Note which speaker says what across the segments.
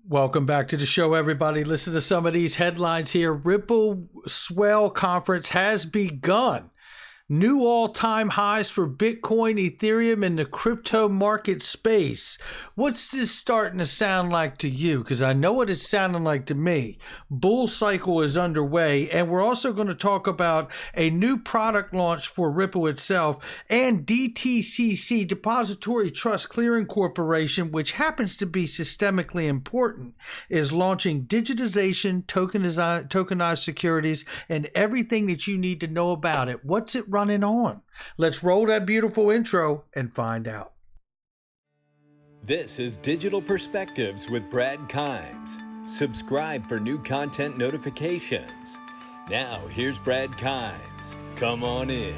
Speaker 1: Welcome back to the show, everybody. Listen to some of these headlines here. Ripple Swell Conference has begun. New all-time highs for Bitcoin, Ethereum, and the crypto market space. What's this starting to sound like to you? Because I know what it's sounding like to me. Bull cycle is underway, and we're also going to talk about a new product launch for Ripple itself and DTCC, Depository Trust Clearing Corporation, which happens to be systemically important, is launching digitization, tokenized securities, and everything that you need to know about it. What's it running on? Let's roll that beautiful intro and find out.
Speaker 2: This is Digital Perspectives with Brad Kimes. Subscribe for new content notifications. Now, here's Brad Kimes. Come on in.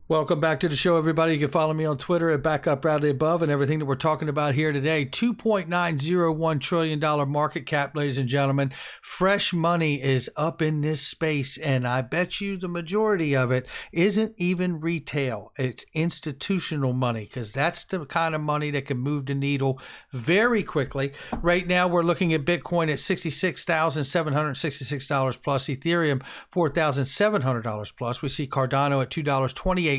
Speaker 1: Welcome back to the show, everybody. You can follow me on Twitter at @BackUpBradleyAbove, and everything that we're talking about here today. $2.901 trillion market cap, ladies and gentlemen. Fresh money is up in this space, and I bet you the majority of it isn't even retail. It's institutional money, because that's the kind of money that can move the needle very quickly. Right now, we're looking at Bitcoin at $66,766 plus, Ethereum $4,700 plus. We see Cardano at $2.28.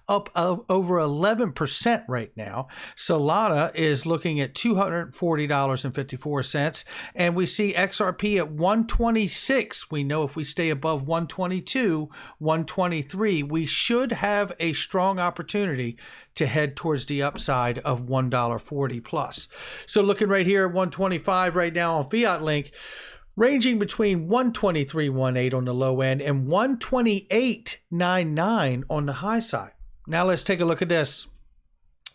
Speaker 1: Up over 11% right now. Solana is looking at $240.54, and we see XRP at 126. We know if we stay above 122, 123, we should have a strong opportunity to head towards the upside of $1.40 plus. So looking right here at 125 right now on Fiat Link, ranging between 123.18 on the low end and 128.99 on the high side. Now let's take a look at this.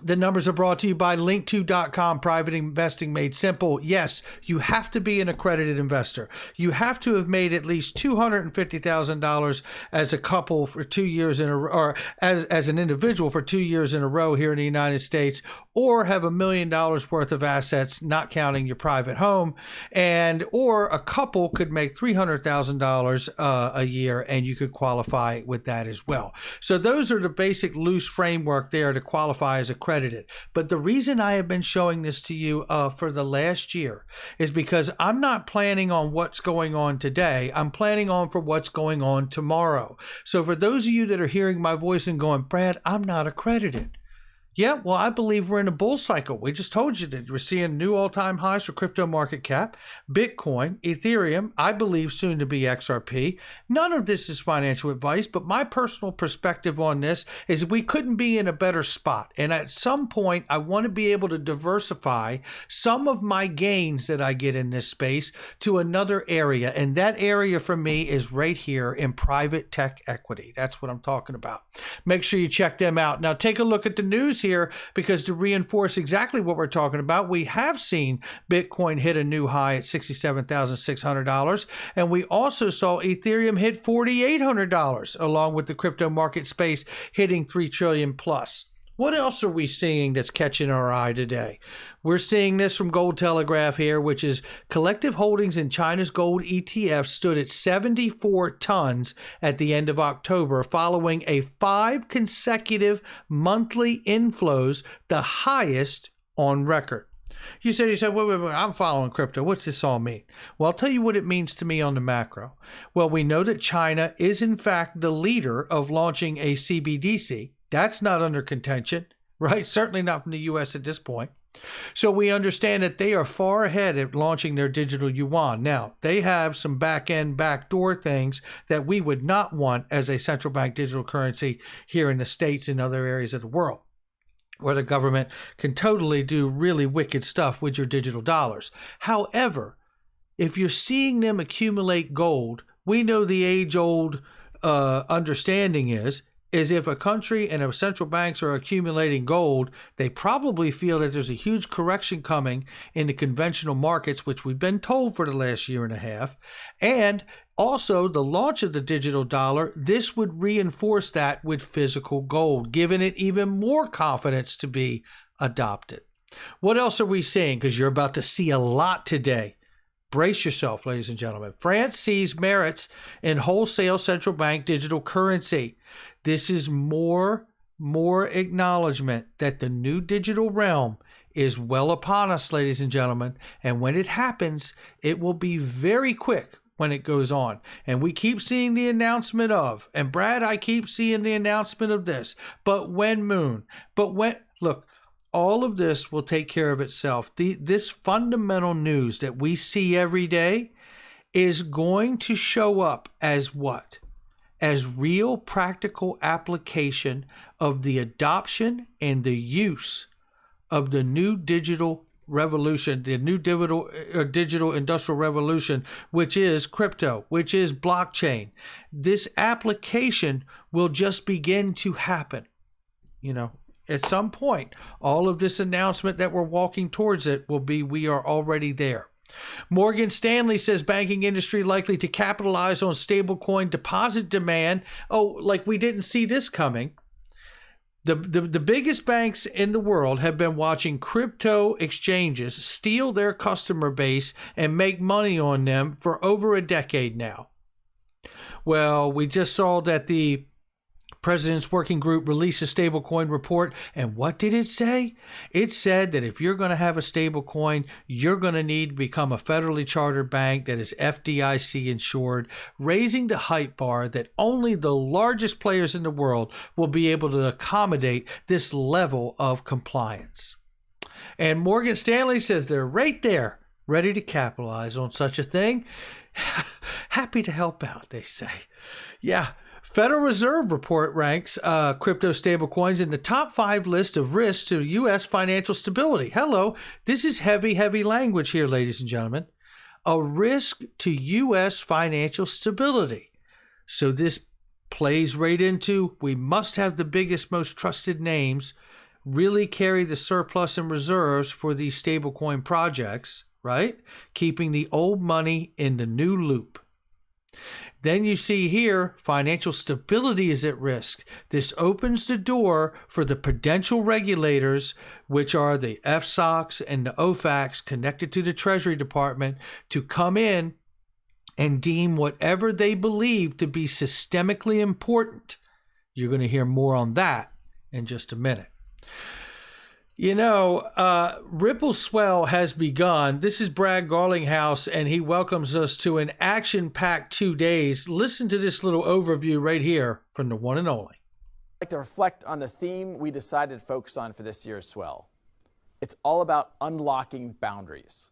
Speaker 1: The numbers are brought to you by Link2.com, private investing made simple. Yes, you have to be an accredited investor. You have to have made at least $250,000 as a couple for 2 years in a row, or as an individual for 2 years in a row here in the United States, or have $1 million worth of assets, not counting your private home, or a couple could make $300,000 a year, and you could qualify with that as well. So those are the basic loose framework there to qualify as accredited. But the reason I have been showing this to you for the last year is because I'm not planning on what's going on today. I'm planning on for what's going on tomorrow. So for those of you that are hearing my voice and going, Brad, I'm not accredited. Yeah, well, I believe we're in a bull cycle. We just told you that we're seeing new all-time highs for crypto market cap, Bitcoin, Ethereum, I believe soon to be XRP. None of this is financial advice, but my personal perspective on this is we couldn't be in a better spot. And at some point, I want to be able to diversify some of my gains that I get in this space to another area. And that area for me is right here in private tech equity. That's what I'm talking about. Make sure you check them out. Now, take a look at the news here, because to reinforce exactly what we're talking about, we have seen Bitcoin hit a new high at $67,600, and we also saw Ethereum hit $4,800, along with the crypto market space hitting 3 trillion plus. What else are we seeing that's catching our eye today? We're seeing this from Gold Telegraph here, which is collective holdings in China's gold ETF stood at 74 tons at the end of October, following a 5 consecutive monthly inflows, the highest on record. You said, wait, I'm following crypto. What's this all mean? Well, I'll tell you what it means to me on the macro. Well, we know that China is in fact the leader of launching a CBDC. That's not under contention, right? Certainly not from the U.S. at this point. So we understand that they are far ahead at launching their digital yuan. Now, they have some back-end, backdoor things that we would not want as a central bank digital currency here in the States and other areas of the world, where the government can totally do really wicked stuff with your digital dollars. However, if you're seeing them accumulate gold, we know the age-old understanding is if a country and central banks are accumulating gold, they probably feel that there's a huge correction coming in the conventional markets, which we've been told for the last year and a half. And also the launch of the digital dollar, this would reinforce that with physical gold, giving it even more confidence to be adopted. What else are we seeing? Because you're about to see a lot today. Brace yourself, ladies and gentlemen. France sees merits in wholesale central bank digital currency. This is more acknowledgement that the new digital realm is well upon us, ladies and gentlemen. And when it happens, it will be very quick when it goes on. And we keep seeing the announcement of, and Brad, I keep seeing the announcement of this, but when Moon, but when, look, all of this will take care of itself. This fundamental news that we see every day is going to show up as what? As real practical application of the adoption and the use of the new digital revolution, the new digital industrial revolution, which is crypto, which is blockchain. This application will just begin to happen. You know, at some point, all of this announcement that we're walking towards it will be, we are already there. Morgan Stanley says banking industry likely to capitalize on stablecoin deposit demand. Oh, like we didn't see this coming. The biggest banks in the world have been watching crypto exchanges steal their customer base and make money on them for over a decade now. Well, we just saw that the President's Working Group released a stablecoin report, and what did it say? It said that if you're going to have a stablecoin, you're going to need to become a federally chartered bank that is FDIC insured, raising the hype bar that only the largest players in the world will be able to accommodate this level of compliance. And Morgan Stanley says they're right there, ready to capitalize on such a thing. Happy to help out, they say. Yeah. Federal Reserve report ranks crypto stablecoins in the top 5 list of risks to U.S. financial stability. Hello, this is heavy language here, ladies and gentlemen. A risk to U.S. financial stability. So this plays right into, we must have the biggest, most trusted names really carry the surplus and reserves for these stablecoin projects, right? Keeping the old money in the new loop. Then you see here, financial stability is at risk. This opens the door for the prudential regulators, which are the FSOCs and the OFACs connected to the Treasury Department, to come in and deem whatever they believe to be systemically important. You're going to hear more on that in just a minute. You know, Ripple Swell has begun. This is Brad Garlinghouse, and he welcomes us to an action-packed 2 days. Listen to this little overview right here from the one and only.
Speaker 3: I'd like to reflect on the theme we decided to focus on for this year's Swell. It's all about unlocking boundaries.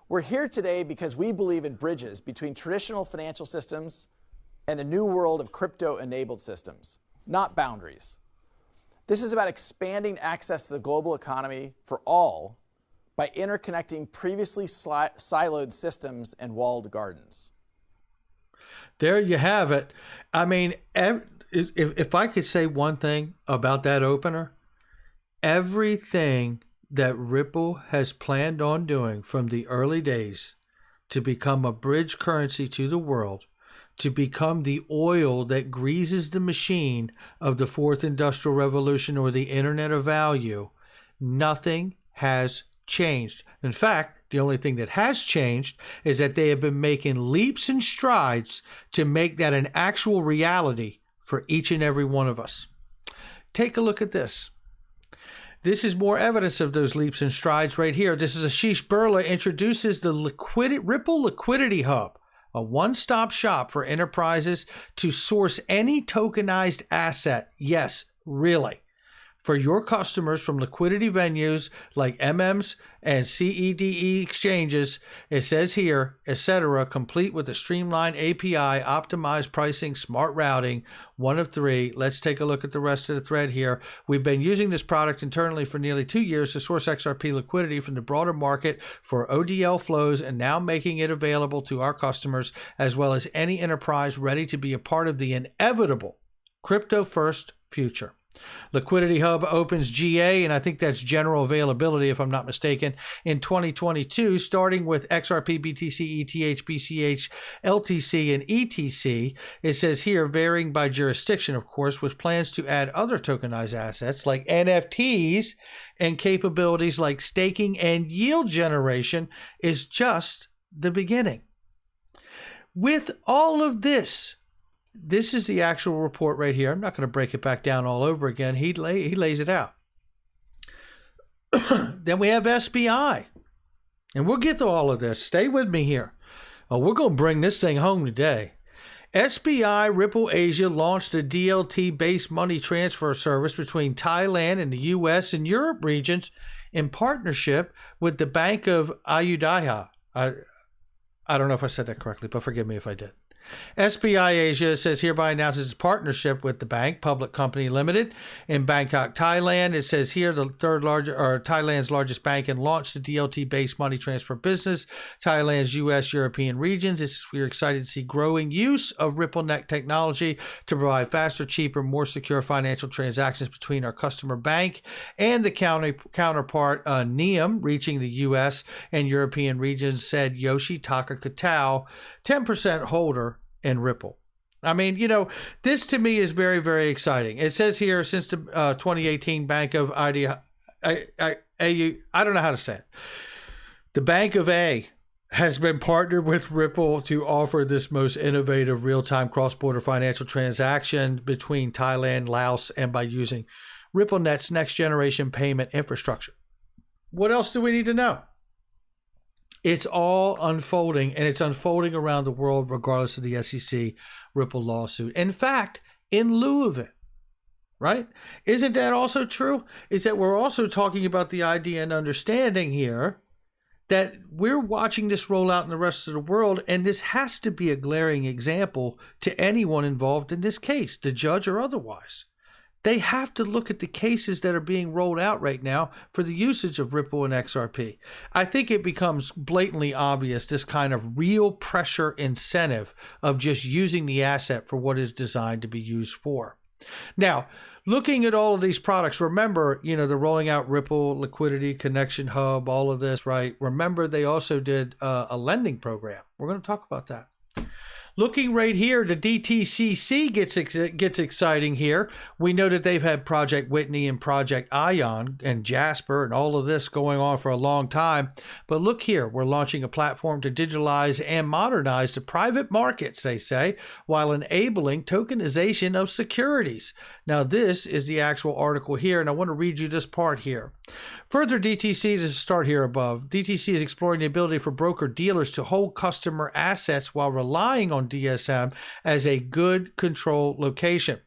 Speaker 3: We're here today because we believe in bridges between traditional financial systems and the new world of crypto-enabled systems, not boundaries. This is about expanding access to the global economy for all by interconnecting previously siloed systems and walled gardens.
Speaker 1: There you have it. I mean, if I could say one thing about that opener, everything that Ripple has planned on doing from the early days to become a bridge currency to the world, to become the oil that greases the machine of the fourth industrial revolution or the internet of value, nothing has changed. In fact, the only thing that has changed is that they have been making leaps and strides to make that an actual reality for each and every one of us. Take a look at this. This is more evidence of those leaps and strides right here. This is Ashish Birla introduces the Ripple Liquidity Hub, a one-stop shop for enterprises to source any tokenized asset. Yes, really. For your customers from liquidity venues like MMs and CEDE exchanges, it says here, etc., complete with a streamlined API, optimized pricing, smart routing, one of 3. Let's take a look at the rest of the thread here. We've been using this product internally for nearly 2 years to source XRP liquidity from the broader market for ODL flows and now making it available to our customers as well as any enterprise ready to be a part of the inevitable crypto-first future. Liquidity Hub opens GA, and I think that's general availability if I'm not mistaken, in 2022, starting with XRP, BTC, ETH, BCH, LTC, and ETC. It says here, varying by jurisdiction, of course, with plans to add other tokenized assets like NFTs and capabilities like staking and yield generation is just the beginning. With all of this, this is the actual report right here. I'm not going to break it back down all over again. He lays it out. Then we have SBI. And we'll get to all of this. Stay with me here. We're going to bring this thing home today. SBI Ripple Asia launched a DLT-based money transfer service between Thailand and the U.S. and Europe regions in partnership with the Bank of Ayudhya. I don't know if I said that correctly, but forgive me if I did. SBI Asia says hereby announces its partnership with the bank, Public Company Limited, in Bangkok, Thailand. It says here the Thailand's largest bank, and launched the DLT-based money transfer business, Thailand's U.S. European regions. We're excited to see growing use of RippleNet technology to provide faster, cheaper, more secure financial transactions between our customer bank and the counterpart, NIAM, reaching the U.S. and European regions, said Yoshitaka Katao, 10% holder in Ripple. I mean, this to me is very, very exciting. It says here, since the 2018 Bank of I don't know how to say it. The Bank of A has been partnered with Ripple to offer this most innovative real-time cross-border financial transaction between Thailand, Laos, and by using RippleNet's next-generation payment infrastructure. What else do we need to know? It's all unfolding, and it's unfolding around the world regardless of the SEC Ripple lawsuit. In fact, in lieu of it, right? Isn't that also true? Is that we're also talking about the idea and understanding here that we're watching this roll out in the rest of the world, and this has to be a glaring example to anyone involved in this case, the judge or otherwise. They have to look at the cases that are being rolled out right now for the usage of Ripple and XRP. I think it becomes blatantly obvious this kind of real pressure incentive of just using the asset for what is designed to be used for. Now, looking at all of these products, remember, they're rolling out Ripple, Liquidity, Connection Hub, all of this, right? Remember, they also did a lending program. We're going to talk about that. Looking right here, the DTCC gets exciting here. We know that they've had Project Whitney and Project Ion and Jasper and all of this going on for a long time. But look here, we're launching a platform to digitalize and modernize the private markets, they say, while enabling tokenization of securities. Now, this is the actual article here, and I want to read you this part here. Further, DTC, to start here above, DTC is exploring the ability for broker-dealers to hold customer assets while relying on DSM as a good control location.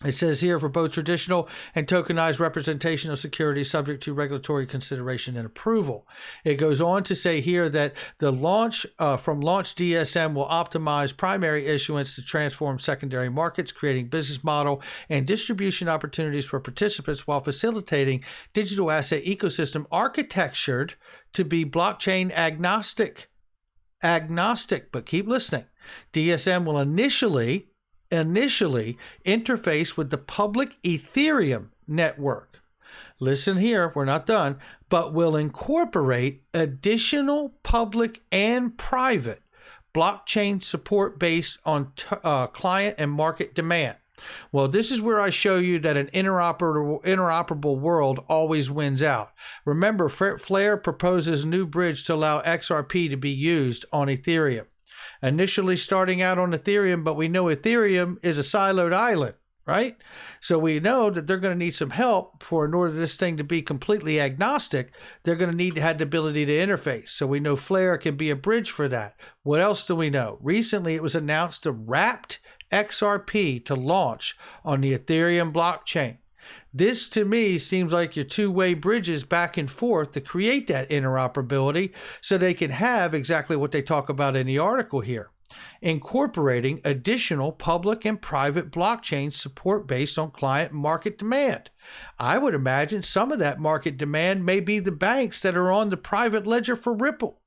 Speaker 1: It says here, for both traditional and tokenized representation of securities subject to regulatory consideration and approval. It goes on to say here that the launch DSM will optimize primary issuance to transform secondary markets, creating business model and distribution opportunities for participants while facilitating digital asset ecosystem architectured to be blockchain agnostic, but keep listening. DSM will initially interface with the public Ethereum network. Listen here, we're not done, but will incorporate additional public and private blockchain support based on client and market demand. Well, this is where I show you that an interoperable world always wins out. Remember, Flare proposes a new bridge to allow XRP to be used on Ethereum. Initially starting out on Ethereum, but we know Ethereum is a siloed island, right? So we know that they're going to need some help in order for this thing to be completely agnostic. They're going to need to have the ability to interface. So we know Flare can be a bridge for that. What else do we know? Recently, it was announced the wrapped XRP to launch on the Ethereum blockchain. This, to me, seems like your two-way bridges back and forth to create that interoperability so they can have exactly what they talk about in the article here, incorporating additional public and private blockchain support based on client and market demand. I would imagine some of that market demand may be the banks that are on the private ledger for Ripple.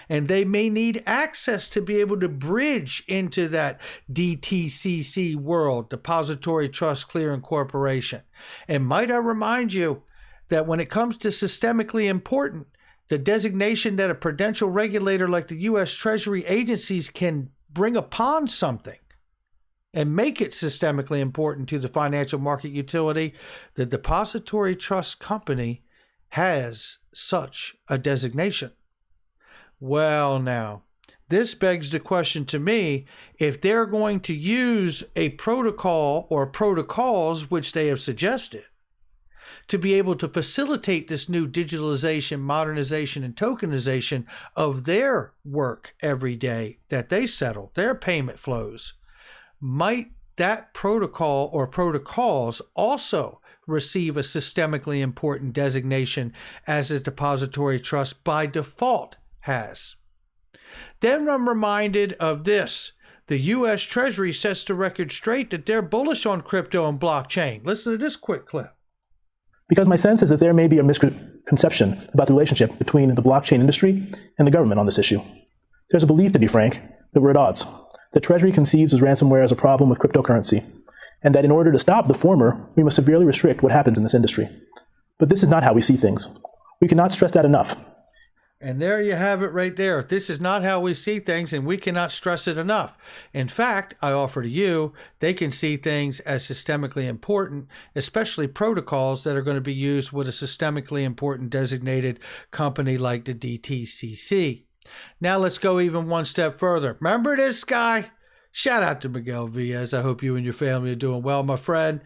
Speaker 1: And they may need access to be able to bridge into that DTCC world, Depository Trust Clearing Corporation. And might I remind you that when it comes to systemically important, the designation that a prudential regulator like the U.S. Treasury agencies can bring upon something and make it systemically important to the financial market utility, the Depository Trust Company has such a designation. Well, now, this begs the question to me, if they're going to use a protocol or protocols, which they have suggested, to be able to facilitate this new digitalization, modernization, and tokenization of their work every day that they settle, their payment flows. Might that protocol or protocols also receive a systemically important designation as a depository trust by default has? Then I'm reminded of this. The U.S. Treasury sets the record straight that they're bullish on crypto and blockchain. Listen to this quick clip.
Speaker 4: Because my sense is that there may be a misconception about the relationship between the blockchain industry and the government on this issue. There's a belief, to be frank, that we're at odds. The Treasury conceives as ransomware as a problem with cryptocurrency, and that in order to stop the former, we must severely restrict what happens in this industry. But this is not how we see things. We cannot stress that enough.
Speaker 1: And there you have it right there. This is not how we see things, and we cannot stress it enough. In fact, I offer to you, they can see things as systemically important, especially protocols that are going to be used with a systemically important designated company like the DTCC. Now let's go even one step further. Remember this guy? Shout out to Miguel Villas. I hope you and your family are doing well, my friend.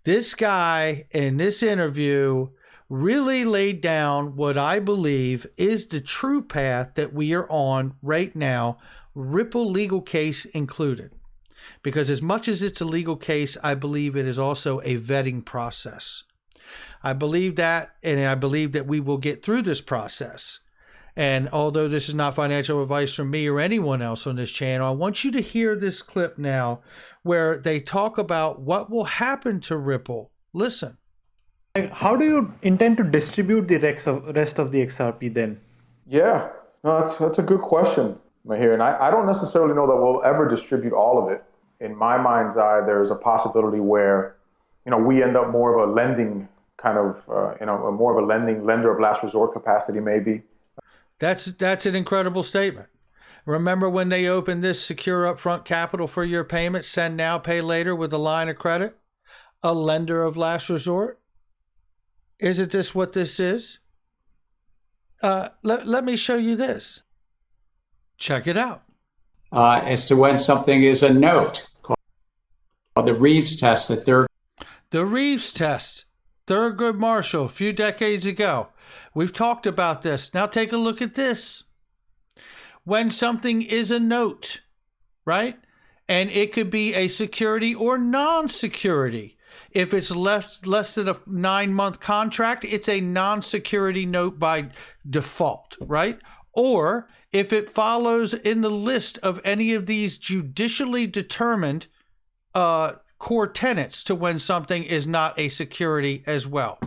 Speaker 1: This guy in this interview really laid down what I believe is the true path that we are on right now, Ripple legal case included. Because as much as it's a legal case, I believe it is also a vetting process. I believe that, and I believe that we will get through this process. And although this is not financial advice from me or anyone else on this channel, I want you to hear this clip now where they talk about what will happen to Ripple. Listen.
Speaker 5: How do you intend to distribute the rest of the XRP then?
Speaker 6: Yeah, no, that's a good question, Mahir. And I don't necessarily know that we'll ever distribute all of it. In my mind's eye, there's a possibility where, we end up more of a lending kind of, more of a lender of last resort capacity, maybe.
Speaker 1: That's an incredible statement. Remember when they opened this secure upfront capital for your payment, send now, pay later with a line of credit? A lender of last resort? Isn't this what this is? Let me show you this. Check it out.
Speaker 7: As to when something is a note, called the Reeves test.
Speaker 1: The Reeves test. Thurgood Marshall, a few decades ago. We've talked about this. Now take a look at this. When something is a note, right? And it could be a security or non-security. If it's less than a 9-month contract, it's a non-security note by default, right? Or if it follows in the list of any of these judicially determined core tenets to when something is not a security as well.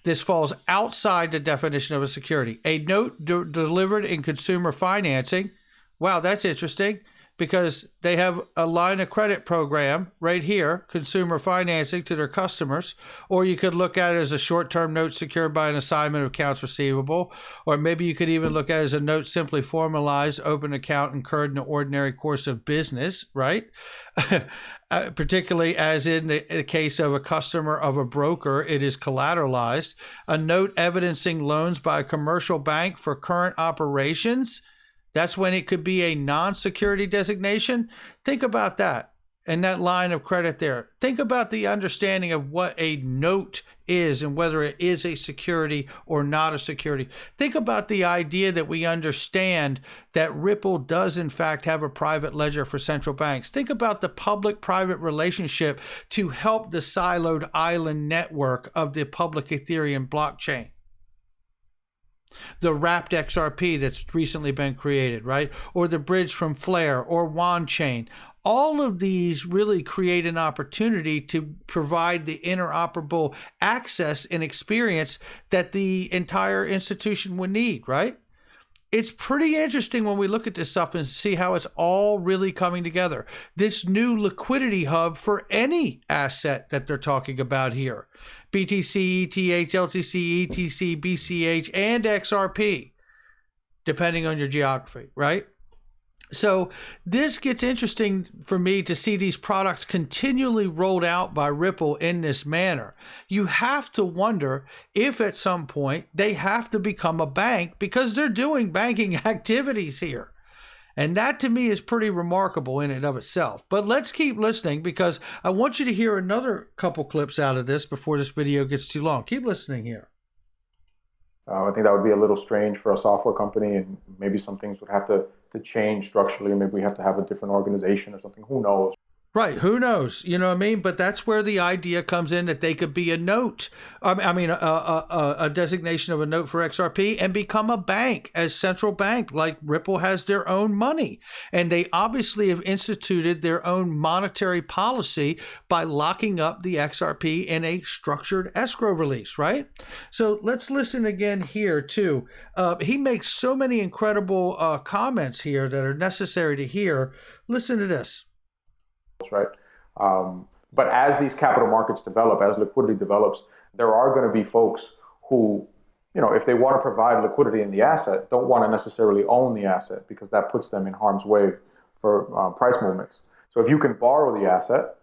Speaker 1: This falls outside the definition of a security. A note delivered in consumer financing. Wow, that's interesting. Because they have a line of credit program right here, consumer financing to their customers, or you could look at it as a short-term note secured by an assignment of accounts receivable, or maybe you could even look at it as a note simply formalized, open account incurred in the ordinary course of business, right? Particularly as in the case of a customer of a broker, it is collateralized. A note evidencing loans by a commercial bank for current operations. That's when it could be a non-security designation. Think about that and that line of credit there. Think about the understanding of what a note is and whether it is a security or not a security. Think about the idea that we understand that Ripple does in fact have a private ledger for central banks. Think about the public-private relationship to help the siloed island network of the public Ethereum blockchain. The wrapped XRP that's recently been created, right? Or the bridge from Flare or Wand Chain. All of these really create an opportunity to provide the interoperable access and experience that the entire institution would need, right? It's pretty interesting when we look at this stuff and see how it's all really coming together. This new liquidity hub for any asset that they're talking about here. BTC, ETH, LTC, ETC, BCH, and XRP, depending on your geography, right? So this gets interesting for me to see these products continually rolled out by Ripple in this manner. You have to wonder if at some point they have to become a bank because they're doing banking activities here. And that to me is pretty remarkable in and of itself. But let's keep listening because I want you to hear another couple clips out of this before this video gets too long. Keep listening here.
Speaker 6: I think that would be a little strange for a software company, and maybe some things would have to change structurally. Maybe we have to have a different organization or something. Who knows?
Speaker 1: Right. Who knows? You know what I mean? But that's where the idea comes in that they could be a note. A designation of a note for XRP and become a bank as central bank, like Ripple has their own money. And they obviously have instituted their own monetary policy by locking up the XRP in a structured escrow release, right? So let's listen again here too. He makes so many incredible comments here that are necessary to hear. Listen to this.
Speaker 6: Right. But as these capital markets develop, as liquidity develops, there are going to be folks who, if they want to provide liquidity in the asset, don't want to necessarily own the asset because that puts them in harm's way for price movements. So if you can borrow the asset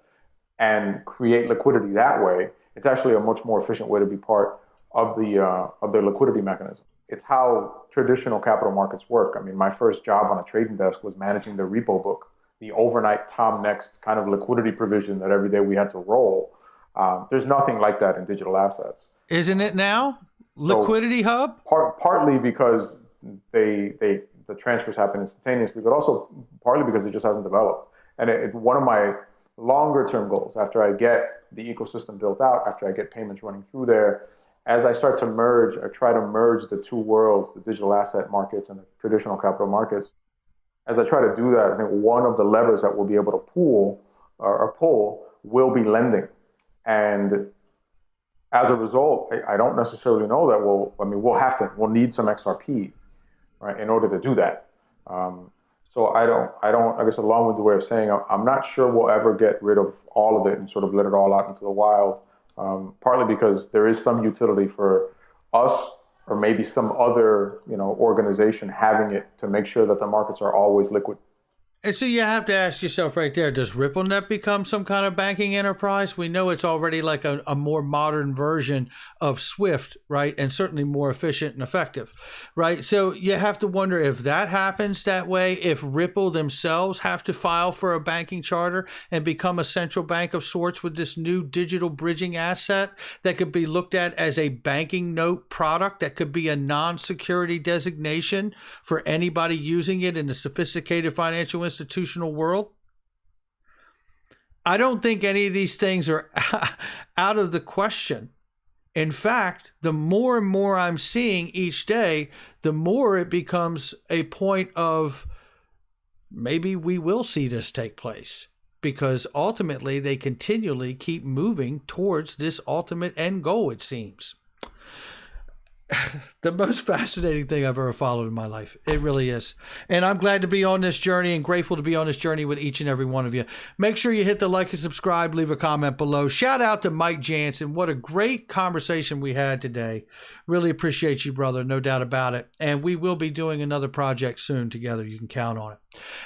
Speaker 6: and create liquidity that way, it's actually a much more efficient way to be part of the liquidity mechanism. It's how traditional capital markets work. I mean, my first job on a trading desk was managing the repo book, the overnight Tom Next kind of liquidity provision that every day we had to roll. There's nothing like that in digital assets.
Speaker 1: Isn't it now? Liquidity hub?
Speaker 6: Partly because the transfers happen instantaneously, but also partly because it just hasn't developed. And one of my longer term goals, after I get the ecosystem built out, after I get payments running through there, as I start to merge or try to merge the two worlds, the digital asset markets and the traditional capital markets, as I try to do that, I think one of the levers that we'll be able to pull will be lending. And as a result, I don't necessarily know that we'll need some XRP, right, in order to do that. So I guess a long-winded way of saying, I'm not sure we'll ever get rid of all of it and sort of let it all out into the wild, partly because there is some utility for us or maybe some other, organization having it to make sure that the markets are always liquid.
Speaker 1: And so you have to ask yourself right there, does RippleNet become some kind of banking enterprise? We know it's already like a more modern version of Swift, right? And certainly more efficient and effective, right? So you have to wonder if that happens that way, if Ripple themselves have to file for a banking charter and become a central bank of sorts with this new digital bridging asset that could be looked at as a banking note product that could be a non-security designation for anybody using it in the sophisticated financial institutional world. I don't think any of these things are out of the question. In fact, the more and more I'm seeing each day, the more it becomes a point of maybe we will see this take place, because ultimately they continually keep moving towards this ultimate end goal, it seems. The most fascinating thing I've ever followed in my life. It really is. And I'm glad to be on this journey and grateful to be on this journey with each and every one of you. Make sure you hit the like and subscribe, leave a comment below. Shout out to Mike Jansen. What a great conversation we had today. Really appreciate you, brother. No doubt about it. And we will be doing another project soon together. You can count on it.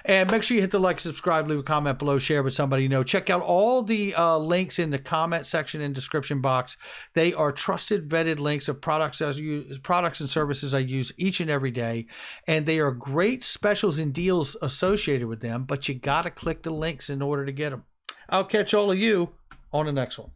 Speaker 1: And make sure you hit the like, subscribe, leave a comment below, share with somebody you know. Check out all the links in the comment section and description box. They are trusted, vetted links of products and services I use each and every day. And they are great specials and deals associated with them, but you got to click the links in order to get them. I'll catch all of you on the next one.